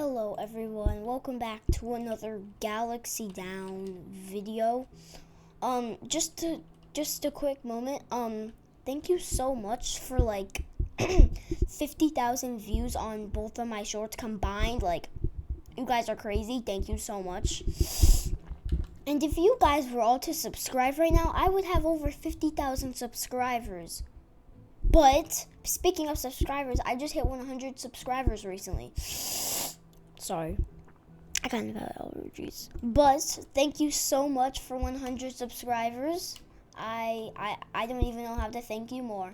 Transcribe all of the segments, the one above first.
Hello everyone, welcome back to another Galaxy Down video. Just a quick moment. Thank you so much for like 50,000 views on both of my shorts combined. Like, you guys are crazy. Thank you so much. And if you guys were all to subscribe right now, I would have over 50,000 subscribers. But speaking of subscribers, I just hit 100 subscribers recently. Sorry, I kind of have allergies. But thank you so much for 100 subscribers. I don't even know how to thank you more.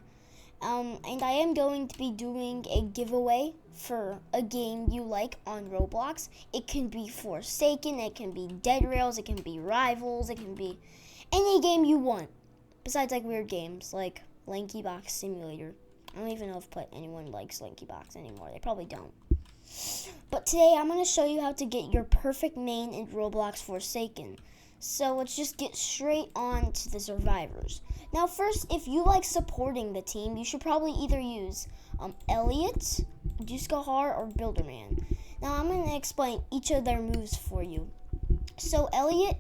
And I am going to be doing a giveaway for a game you like on Roblox. It can be Forsaken, it can be Dead Rails, it can be Rivals, it can be any game you want. Besides like weird games like Lanky Box Simulator. I don't even know if anyone likes Lanky Box anymore. They probably don't. But today I'm going to show you how to get your perfect main in Roblox Forsaken. So let's just get straight on to the survivors. Now first, if you like supporting the team, you should probably either use Elliot, Duskahar, or Builderman. Now I'm going to explain each of their moves for you. So Elliot,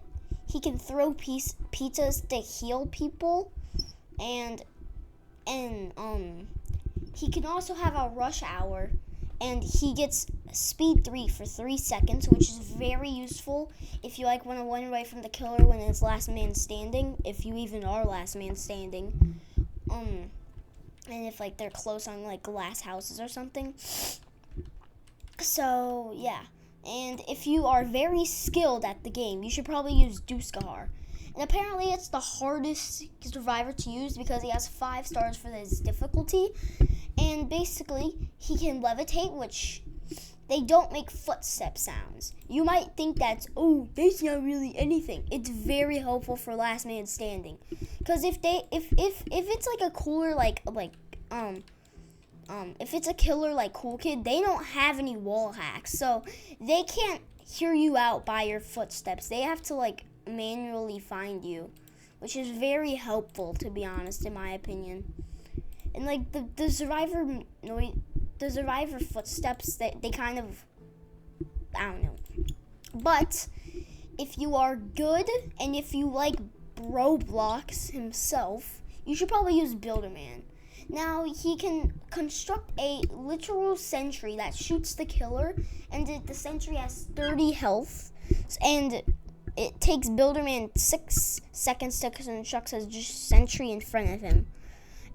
he can throw pizzas to heal people, and he can also have a rush hour. And he gets speed 3 for 3 seconds, which is very useful if you like want to run away from the killer when it's last man standing, if you even are last man standing. And if like they're close on like glass houses or something. So yeah. And if you are very skilled at the game, you should probably use Duskahar. And apparently it's the hardest survivor to use because he has 5 stars for his difficulty. And basically, he can levitate, which they don't make footstep sounds. You might think that's not really anything. It's very helpful for last man standing. Because if it's like a cooler if it's a killer like Cool Kid, they don't have any wall hacks. So they can't hear you out by your footsteps. They have to like manually find you, which is very helpful, to be honest, in my opinion. And like the survivor footsteps, they kind of, I don't know. But if you are good and if you like Roblox himself, you should probably use Builderman. Now he can construct a literal sentry that shoots the killer, and the sentry has 30 health, and it takes Builderman 6 seconds to construct a sentry in front of him.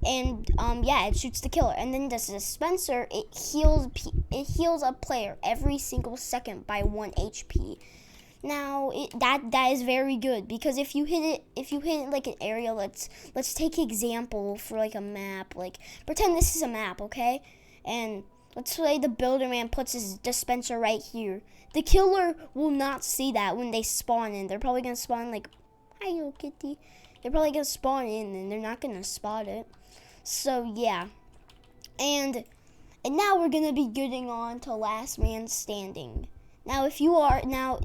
And it shoots the killer. And then the dispenser, it heals a player every single second by 1 HP. Now that is very good, because if you hit it like an area, let's take example for like a map. Like pretend this is a map, okay? And let's say the Builderman puts his dispenser right here. The killer will not see that when they spawn in. They're probably gonna spawn like, hi little kitty. They're probably gonna spawn in and they're not gonna spot it. So yeah, and now we're gonna be getting on to last man standing. Now if you are now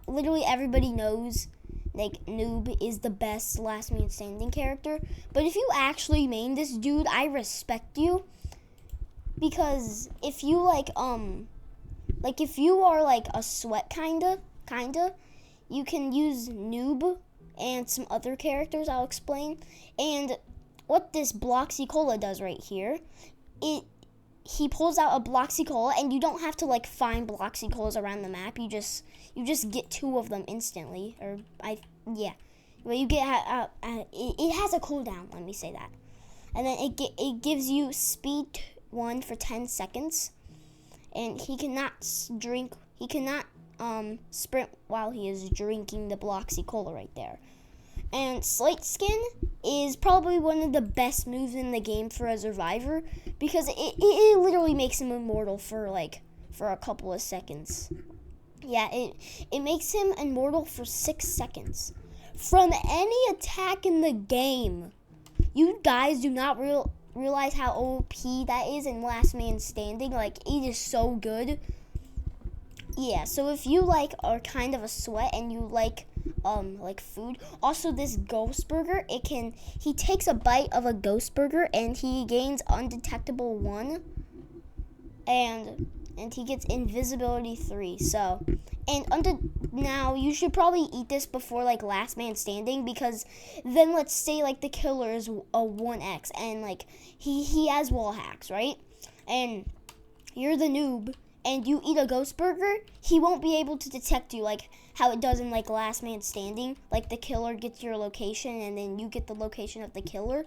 literally everybody knows like Noob is the best last man standing character, but if you actually main this dude, I respect you, because if you like if you are like a sweat kinda, you can use Noob and some other characters I'll explain. And what this Bloxy Cola does right here, he pulls out a Bloxy Cola, and you don't have to like find Bloxy Colas around the map. You just get 2 of them instantly. Well, you get it has a cooldown. Let me say that, and then it gives you speed 1 for 10 seconds, and he cannot sprint while he is drinking the Bloxy Cola right there. And Slate Skin is probably one of the best moves in the game for a survivor, because it literally makes him immortal for a couple of seconds. Yeah, it makes him immortal for 6 seconds from any attack in the game. You guys do not realize how OP that is in Last Man Standing. Like, it is so good. Yeah, so if you are kind of a sweat and you like food. Also, this Ghost Burger, he takes a bite of a Ghost Burger and he gains undetectable 1. And and he gets invisibility 3. So, and now you should probably eat this before like last man standing, because then let's say like the killer is a 1x and like he has wall hacks, right? And you're the noob and you eat a ghost burger, he won't be able to detect you like how it does in like last man standing. Like the killer gets your location and then you get the location of the killer.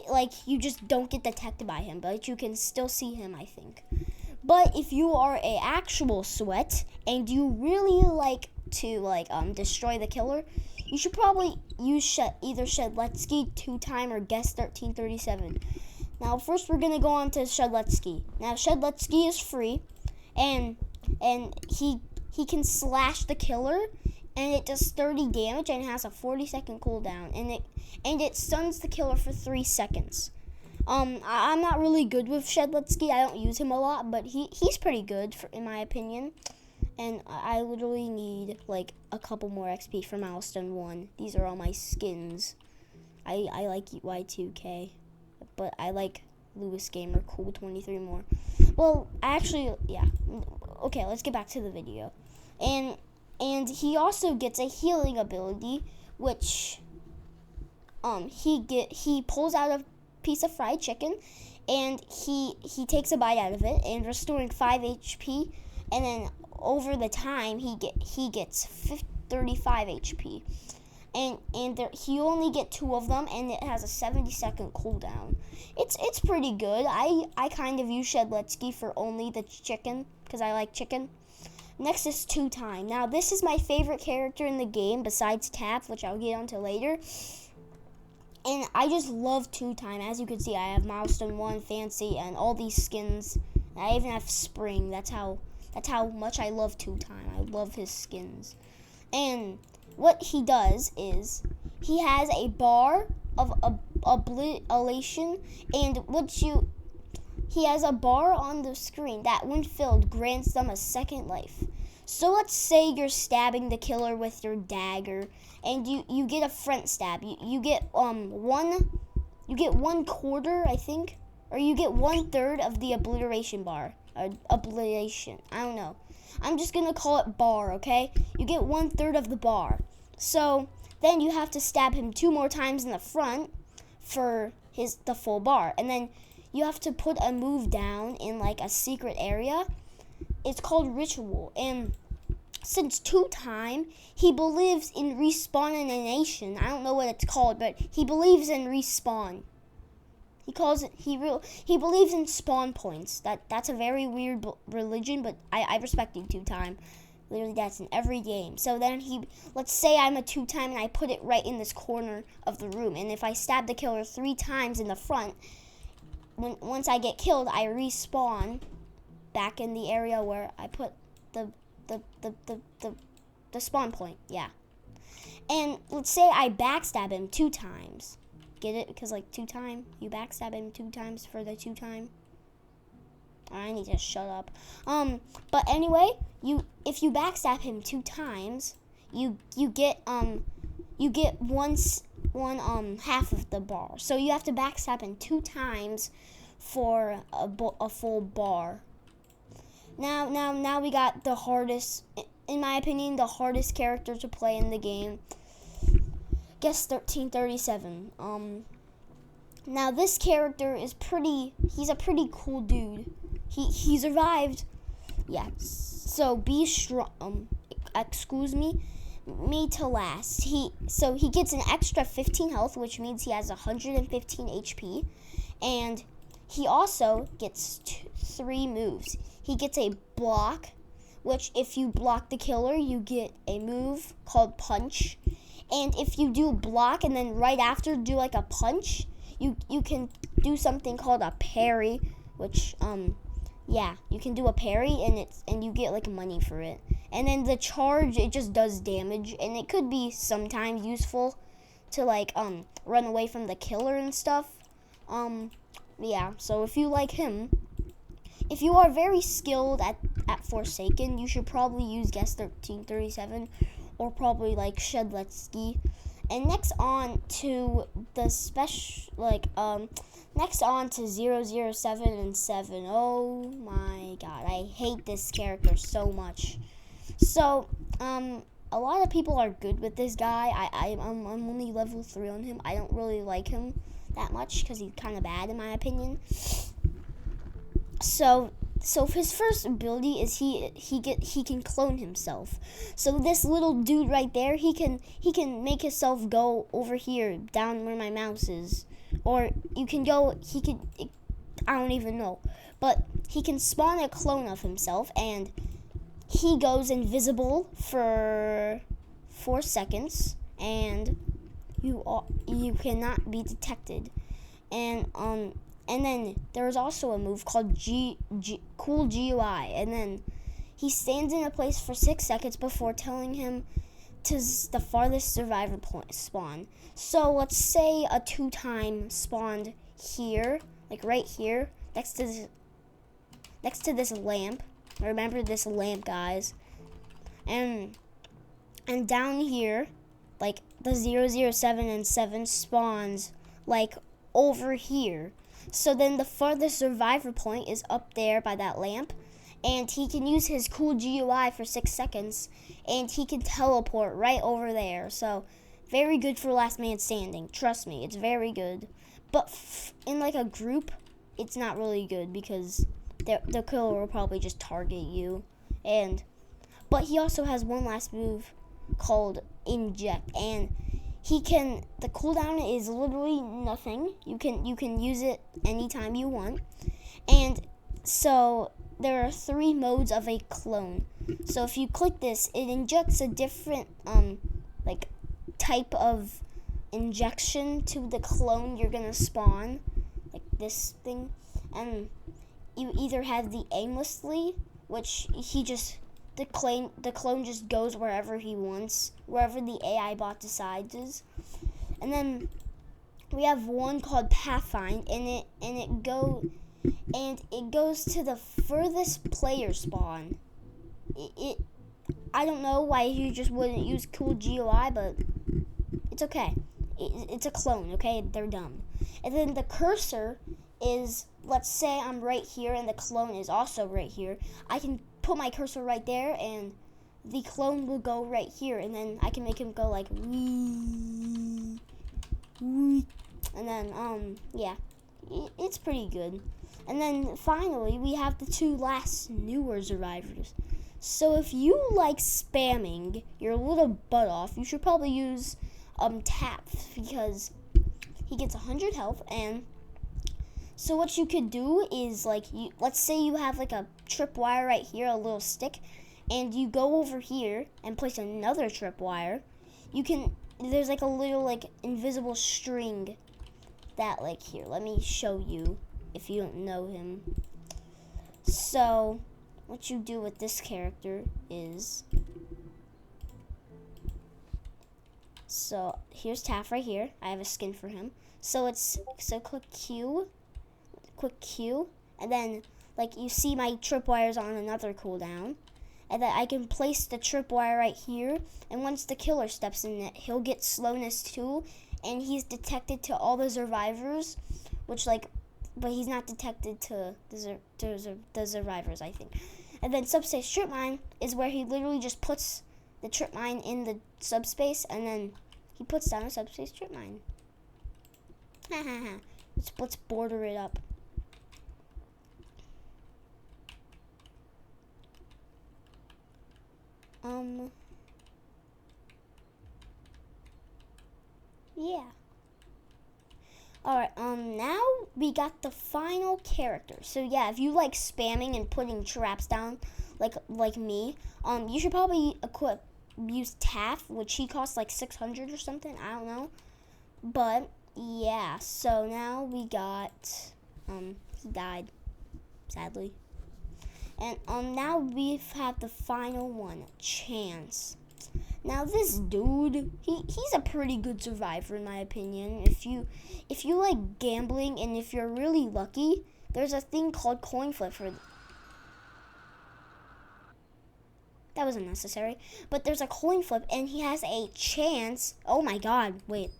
Like you just don't get detected by him, but you can still see him, I think. But if you are a actual sweat and you really like to destroy the killer, you should probably use either Shedletsky 2-time or Guess 1337. Now first we're gonna go on to Shedletsky. Now Shedletsky is free, and he can slash the killer, and it does 30 damage and has a 40-second cooldown, and it stuns the killer for 3 seconds. I'm not really good with Shedletsky. I don't use him a lot, but he's pretty good in my opinion. And I literally need like a couple more XP for Milestone 1. These are all my skins. I like Y2K, but I like Lewis Gamer Cool 23 more. Well, actually, yeah. Okay, let's get back to the video. And he also gets a healing ability, which he pulls out a piece of fried chicken, and he takes a bite out of it, and restoring 5 HP, and then over the time he gets 35 HP, and he only get 2 of them, and it has a 70-second cooldown. It's pretty good. I kind of use Shedletsky for only the chicken because I like chicken. Next is 2-time. Now this is my favorite character in the game besides Tap, which I'll get onto later. And I just love 2-time. As you can see, I have Milestone 1, Fancy, and all these skins. I even have Spring. That's how much I love 2-time. I love his skins. And what he does is he has a bar of obliteration, and he has a bar on the screen that, when filled, grants them a second life. So let's say you're stabbing the killer with your dagger, and you get a front stab. You get 1/4, I think, or you get 1/3 of the obliteration bar. Obliteration. I don't know. I'm just gonna call it bar, okay? You get 1/3 of the bar. So then you have to stab him 2 more times in the front for the full bar, and then you have to put a move down in like a secret area. It's called Ritual, and since 2-time, he believes in respawnation. I don't know what it's called, but he believes in respawn. He believes in spawn points. That's a very weird religion, but I respect you 2-time. Literally, that's in every game. So then let's say I'm a 2-time and I put it right in this corner of the room, and if I stab the killer 3 times in the front, once I get killed, I respawn back in the area where I put the spawn point. Yeah. And let's say I backstab him 2 times. Get it? Because like 2-time, you backstab him 2 times for the 2-time. I need to shut up. But anyway, if you backstab him 2 times, you get one half of the bar. So you have to backstab him 2 times for a full bar. Now we got the hardest, in my opinion, the hardest character to play in the game. Guess 1337. Now this character is he's a pretty cool dude. He survived. Yeah. So be strong. Excuse me to last. He gets an extra 15 health, which means he has 115 HP, and he also gets 3 moves. He gets a block, which if you block the killer, you get a move called punch. And if you do block and then right after do like a punch, you can do something called a parry, which you can do a parry and you get like money for it. And then the charge, it just does damage, and it could be sometimes useful to like run away from the killer and stuff. So if you like him, if you are very skilled at Forsaken, you should probably use Guess 1337 or probably like Shedletsky. And next on to the Next on to 007 and 7. Oh my god, I hate this character so much. So, a lot of people are good with this guy. I'm only level 3 on him. I don't really like him that much because he's kind of bad in my opinion. So his first ability is he can clone himself. So this little dude right there, he can make himself go over here, down where my mouse is, or you can go. I don't even know, but he can spawn a clone of himself, and he goes invisible for 4 seconds, and you cannot be detected, and then there's also a move called Cool GUI, and then he stands in a place for 6 seconds before telling him to the farthest survivor point spawn. So let's say a 2-time spawned here, like right here, next to this lamp. Remember this lamp, guys. And down here, like the 007 and 7 spawns like over here. So then the farthest survivor point is up there by that lamp, and he can use his cool GUI for 6 seconds, and he can teleport right over there. So very good for last man standing. Trust me, it's very good. But in like a group, it's not really good because the killer will probably just target you. But he also has one last move called Inject, and the cooldown is literally nothing. You can use it anytime you want. And so there are 3 modes of a clone. So if you click this, it injects a different like type of injection to the clone you're gonna spawn, like this thing. And you either have the aimlessly, which the clone just goes wherever he wants, wherever the AI bot decides. And then we have one called Pathfind, and it goes to the furthest player spawn. I don't know why you just wouldn't use Cool GUI, but it's okay. It's a clone, okay? They're dumb. And then the cursor is, let's say I'm right here and the clone is also right here. I can put my cursor right there and the clone will go right here, and then I can make him go like wee, wee. And then yeah, it's pretty good. And then finally we have the 2 last newer survivors. So if you like spamming your little butt off, you should probably use Tap, because he gets 100 health. And so what you could do is, like, let's say you have like a tripwire right here, a little stick, and you go over here and place another tripwire. There's like a little like invisible string that, like, here, let me show you if you don't know him. So what you do with this character is, so here's Taff right here. I have a skin for him. So click Q, and then like you see my tripwires on another cooldown, and then I can place the tripwire right here, and once the killer steps in it, he'll get slowness 2, and he's detected to all the survivors, but he's not detected to the survivors, I think. And then subspace trip mine is where he literally just puts the trip mine in the subspace, and then he puts down a subspace trip mine. Let's border it up. Yeah. Alright, now we got the final character. So yeah, if you like spamming and putting traps down, like me, you should probably use Taff, which he costs like 600 or something, I don't know. But yeah, so now we got, he died, sadly. And now we have the final one, Chance. Now this dude, he's a pretty good survivor in my opinion. If you like gambling, and if you're really lucky, there's a thing called coin flip for. That was unnecessary. But there's a coin flip, and he has a chance. Oh my god, wait.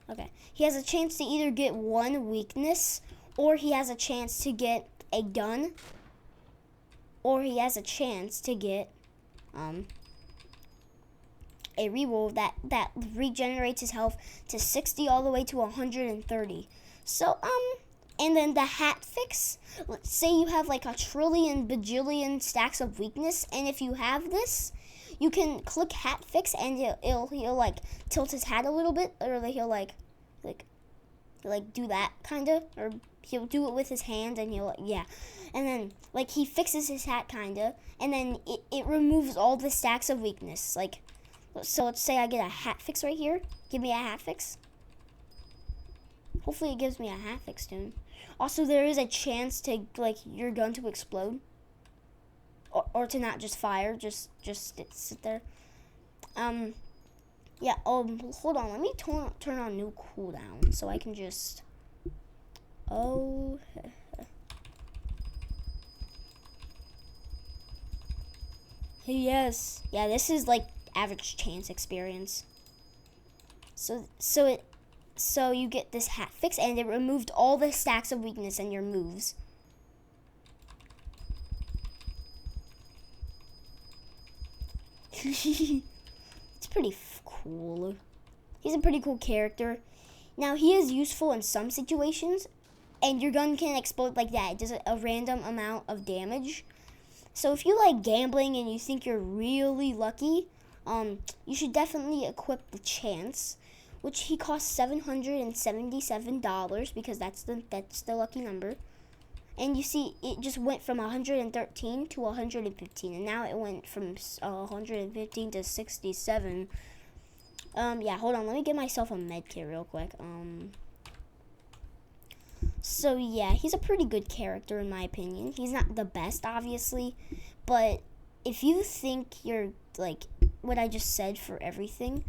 Okay. He has a chance to either get one weakness, or he has a chance to get a gun, or he has a chance to get a reroll that regenerates his health to 60 all the way to 130. So and then the hat fix. Let's say you have like a trillion bajillion stacks of weakness, and if you have this, you can click hat fix, and he'll like tilt his hat a little bit, or he'll like do that kind of, or he'll do it with his hand, and he'll and then like he fixes his hat kind of, and then it removes all the stacks of weakness. Like, so let's say I get a hat fix right here. Give me a hat fix. Hopefully it gives me a hat fix soon. Also, there is a chance to like your gun to explode, or to not just fire, just sit there. Yeah. Hold on. Let me turn on new cooldown so I can just. Oh. Yes. Yeah. This is like average chance experience. So you get this hat fix, and it removed all the stacks of weakness in your moves. It's pretty cool. He's a pretty cool character. Now, he is useful in some situations, and your gun can explode like that. It does a random amount of damage. So if you like gambling and you think you're really lucky, you should definitely equip the chance, which he costs $777 because that's the lucky number. And you see, it just went from 113 to 115, and now it went from 115 to 67. Yeah, hold on, let me get myself a med kit real quick. So yeah, he's a pretty good character in my opinion. He's not the best, obviously, but if you think you're like what I just said for everything,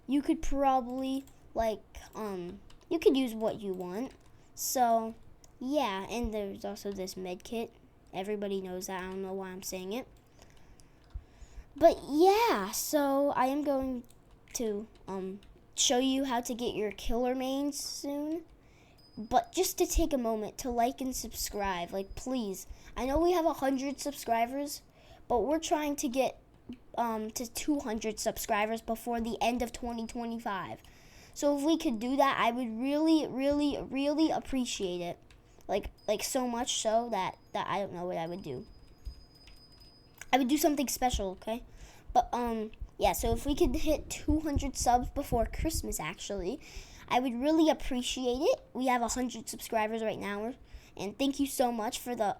you could probably you could use what you want. So yeah, and there's also this med kit. Everybody knows that. I don't know why I'm saying it. But yeah, so I am going to show you how to get your killer mains soon. But just to take a moment to like and subscribe, like please. I know we have 100 subscribers, but we're trying to get to 200 subscribers before the end of 2025. So if we could do that, I would really, really, really appreciate it. Like so much so that I don't know what I would do. I would do something special, okay? But yeah, so if we could hit 200 subs before Christmas, actually, I would really appreciate it. We have 100 subscribers right now, and thank you so much for the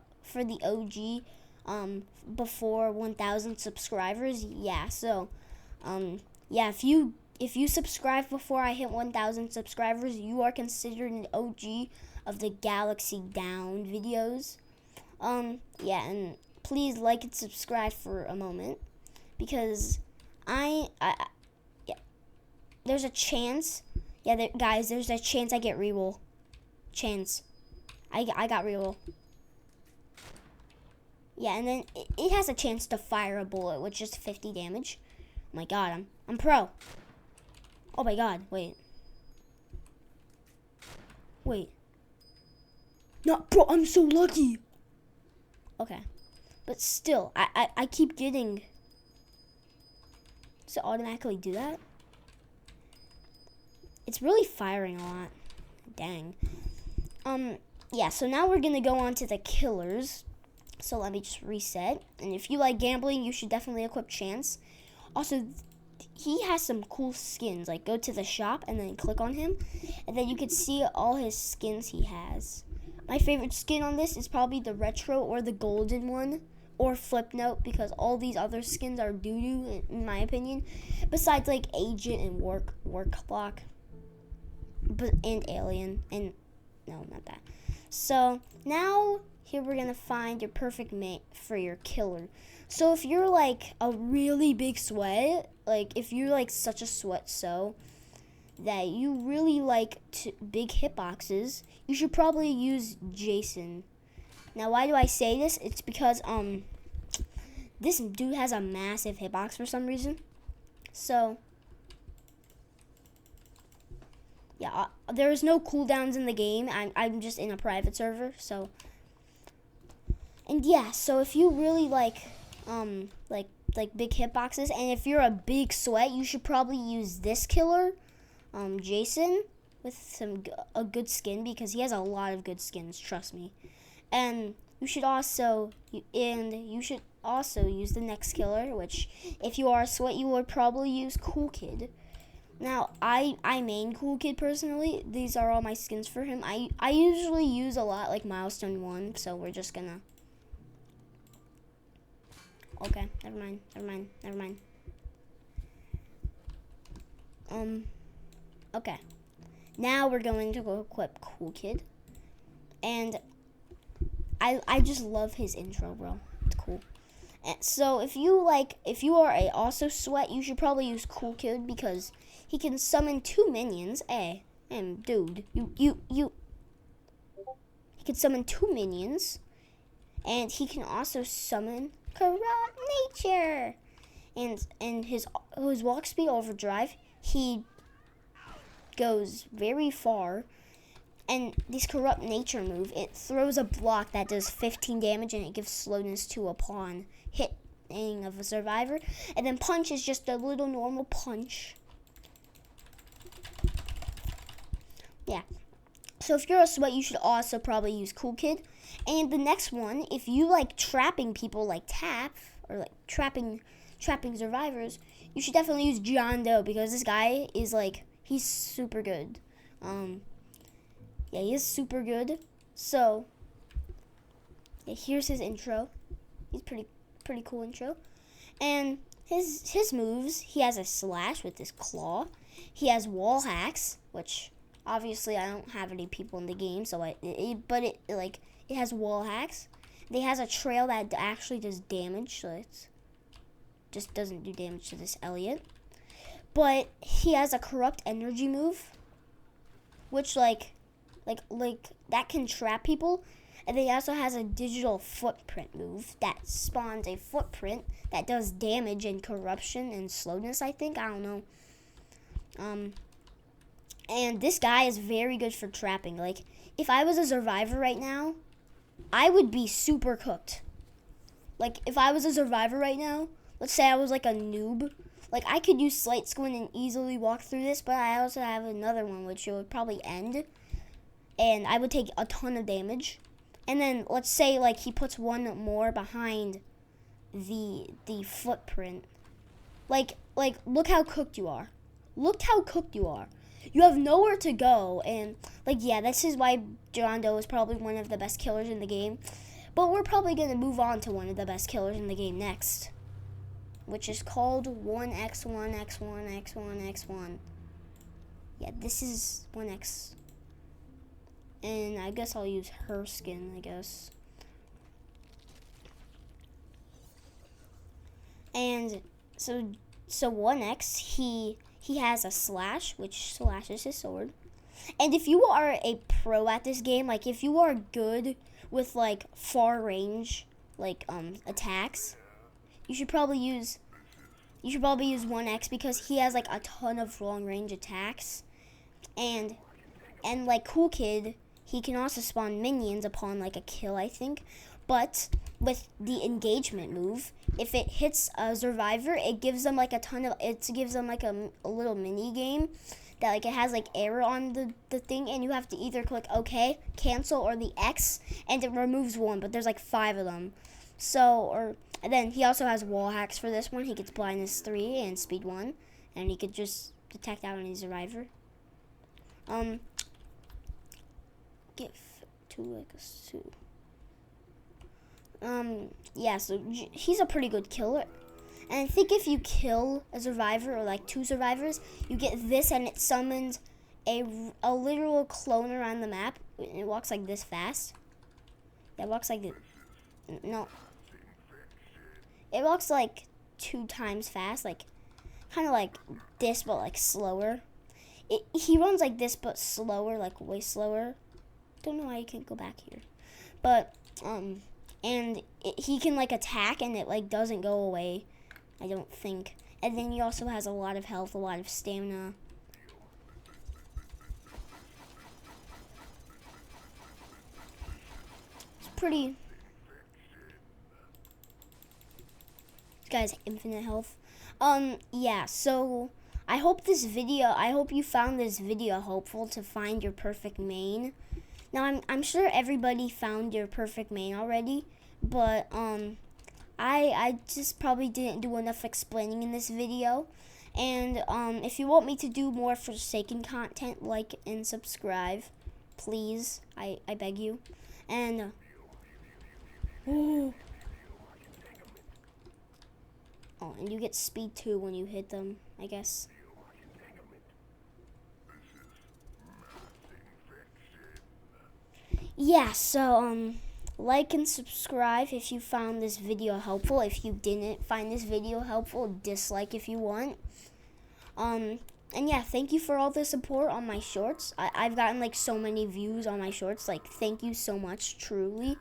OG before 1,000 subscribers. Yeah, so yeah, if you subscribe before I hit 1,000 subscribers, you are considered an OG of the Galaxy Down videos. Yeah, and please like and subscribe for a moment, because yeah, there's a chance. Yeah, guys, there's a chance I get reroll. Chance. I got reroll. Yeah, and then it has a chance to fire a bullet with just 50 damage. Oh my god, I'm pro. Oh my god, wait. Not pro, I'm so lucky. Okay. But still, I keep getting. Does it automatically do that? It's really firing a lot. Dang. Yeah, so now we're gonna go on to the killers. So let me just reset. And if you like gambling, you should definitely equip Chance. Also, he has some cool skins. Like, go to the shop and then click on him, and then you can see all his skins he has. My favorite skin on this is probably the retro or the golden one, or Flipnote, because all these other skins are doo-doo in my opinion. Besides like Agent and Work Block, and Alien, and no, not that. So now here we're gonna find your perfect mate for your killer. So if you're like a really big sweat, like if you're like such a sweat so that you really like big hitboxes, you should probably use Jason. Now, why do I say this? It's because this dude has a massive hitbox for some reason. So Yeah, there's no cooldowns in the game. I'm just in a private server, so. And yeah, so if you really like big hitboxes, and if you're a big sweat, you should probably use this killer, Jason, with a good skin, because he has a lot of good skins. Trust me. And you should also use the next killer, which if you are a sweat, you would probably use Cool Kid. Now, I main Cool Kid personally. These are all my skins for him. I usually use a lot like Milestone 1, so we're just gonna... Okay, never mind. Okay. Now we're going to go equip Cool Kid. And I just love his intro, bro. It's cool. And so if you are a also sweat, you should probably use Cool Kid because he can summon 2 minions. And dude, he can summon 2 minions, and he can also summon Corrupt Nature. And his walk speed overdrive, he goes very far. And this Corrupt Nature move, it throws a block that does 15 damage, and it gives slowness to upon hitting of a survivor. And then punch is just a little normal punch. Yeah. So if you're a sweat, you should also probably use Cool Kid. And the next one, if you like trapping people like Tap, or like trapping survivors, you should definitely use John Doe, because this guy is he's super good. Yeah, he is super good. So, yeah, here's his intro. He's pretty cool intro. And his moves, he has a slash with his claw. He has wall hacks, which obviously I don't have any people in the game, so it has wall hacks. It has a trail that actually does damage, so it just doesn't do damage to this Elliot. But he has a corrupt energy move, which like that can trap people. And then he also has a digital footprint move that spawns a footprint that does damage and corruption and slowness, I think. I don't know. And this guy is very good for trapping. Like, if I was a survivor right now, I would be super cooked. Like, if I was a survivor right now, let's say I was like a noob, like I could use Slight Squint and easily walk through this, but I also have another one which it would probably end, and I would take a ton of damage. And then let's say like he puts one more behind the footprint. Like look how cooked you are. Look how cooked you are. You have nowhere to go, and yeah, this is why John Doe is probably one of the best killers in the game. But we're probably gonna move on to one of the best killers in the game next, which is called 1x1x1x1x1. Yeah, this is 1x. And I guess I'll use her skin, I guess. And so 1x, he has a slash, which slashes his sword. And if you are a pro at this game, like if you are good with like far range attacks, you should probably use 1x, because he has like a ton of long range attacks. And like Cool Kid, he can also spawn minions upon like a kill, I think. But with the engagement move, if it hits a survivor, it gives them like a little mini game that like it has like error on the thing, and you have to either click OK, cancel, or the X, and it removes one, but there's like 5 of them. And then he also has wall hacks for this one. He gets blindness 3 and speed 1, and he could just detect out any survivor. Give to like a suit. Yeah, so he's a pretty good killer. And I think if you kill a survivor or like 2 survivors, you get this, and it summons a literal clone around the map. It walks like this fast. It walks like no. It walks like 2 times fast, like kind of like this, but like slower. He runs like this, but slower, like way slower. Don't know why you can't go back here, but and he can like attack, and it like doesn't go away, I don't think. And then he also has a lot of health, a lot of stamina. pretty. This guy's infinite health. Yeah, so I hope you found this video helpful to find your perfect main. Now I'm sure everybody found your perfect main already, but I just probably didn't do enough explaining in this video. And if you want me to do more Forsaken content, like and subscribe, please. I beg you. And and you get speed too when you hit them, I guess. Yeah, so like and subscribe if you found this video helpful. If you didn't find this video helpful, dislike if you want. And yeah, thank you for all the support on my shorts. I've gotten like so many views on my shorts. Like, thank you so much, truly.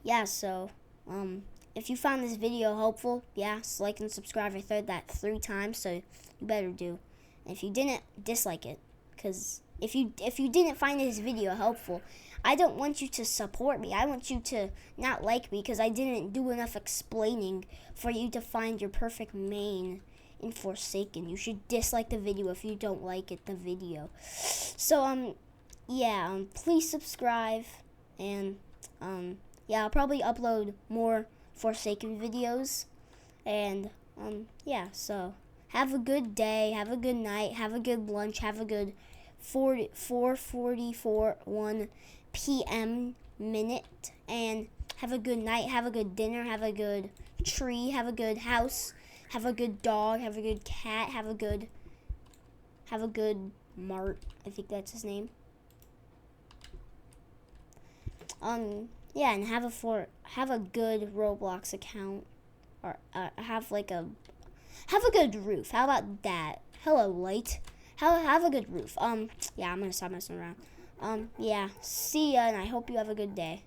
Yeah, so if you found this video helpful, yeah, like and subscribe. I said that 3 times, so you better do. And if you didn't, dislike it, because if you didn't find this video helpful, I don't want you to support me. I want you to not like me because I didn't do enough explaining for you to find your perfect main in Forsaken. You should dislike the video if you don't like the video. So yeah, please subscribe, and yeah, I'll probably upload more Forsaken videos. And yeah, so have a good day, have a good night, have a good lunch, have a good 4:44 p.m. minute, and have a good night, have a good dinner, have a good tree, have a good house, have a good dog, have a good cat, have a good Mart, I think that's his name. Yeah, and have a good Roblox account, or have a good roof. How about that? Hello, light. Have a good roof. Yeah, I'm gonna stop messing around. Yeah, see ya, and I hope you have a good day.